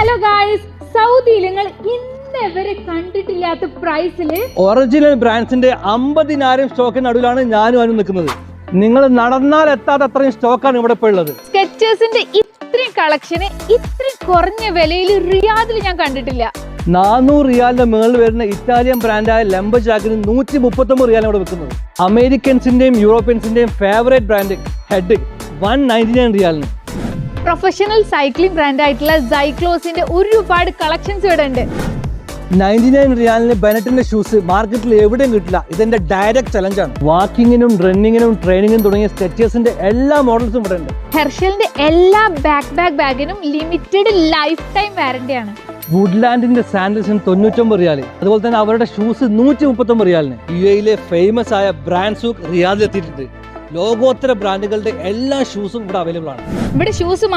Hello guys, സൗദിയിൽ നിങ്ങൾ ഇന്നേവരെ കണ്ടിട്ടില്ലാത്ത പ്രൈസില് ഒറിജിനൽ ബ്രാൻഡ്സിന്റെ 50,000 സ്റ്റോക്കിന് നടുവിലാണ് ഞാനും നിൽക്കുന്നത്. നിങ്ങൾ നടന്നാൽ എത്താത്ത അത്രയും സ്റ്റോക്കാണ് ഇവിടെ ഇപ്പോൾ ഉള്ളത്. സ്കെച്ചേഴ്സിന്റെ ഇത്രയും കളക്ഷന് ഇത്രയും കുറഞ്ഞ വിലയിൽ റിയാദിൽ ഞാൻ കണ്ടിട്ടില്ല. 400 റിയാലിന്റെ മുകളിൽ വരുന്ന ഇറ്റാലിയൻ ബ്രാൻഡായ ലംബർജാക്കിന് 139 റിയാലാണ് ഇവിടെ വെക്കുന്നത്. അമേരിക്കൻസിന്റെയും യൂറോപ്യൻസിന്റെയും ഫേവറേറ്റ് ബ്രാൻഡ് ഹെഡ് 199 റിയാലിന്. പ്രൊഫഷണൽ സൈക്ലിംഗ് ബ്രാൻഡ് ആയിട്ടുള്ള സൈക്ലോസിന്റെ ഒരുപാട് കളക്ഷൻസ് ഇവിടെ ഉണ്ട്. 99 റിയാലിന് ബെനറ്റിന്റെ ഷൂസ് മാർക്കറ്റിൽ എവിടെയും കിട്ടില്ല. ഇതെന്റെ ഡയറക്റ്റ് ചലഞ്ചാണ്. വാക്കിങ്ങിനും റണ്ണിങ്ങിനും ട്രെയിനിങ്ങിനും തുടങ്ങിയ സ്കെച്ചേഴ്സിന്റെ എല്ലാ മോഡൽസും ഇവിടെ ഉണ്ട്. ഹെർഷലിന്റെ എല്ലാ ബാഗിനും ലിമിറ്റഡ് ലൈഫ് ടൈം വാറന്റിയാണ്. വുഡ്ലാൻഡിന്റെ സാൻഡൽസിന് 99 റിയാല്. അതുപോലെ തന്നെ അവരുടെ ഷൂസ് 139 റിയാലിന്. യുഎഇയിലെ ഫേമസ് ആയ ബ്രാൻഡ് സൂക്ക് റിയാദിൽ എത്തിയിട്ടുണ്ട്. ലോകോത്തര ബ്രാൻഡുകളുടെ എല്ലാ ഷൂസും ഇവിടെ അവൈലബിൾ ആണ്. ഇവിടെ ഷൂസ്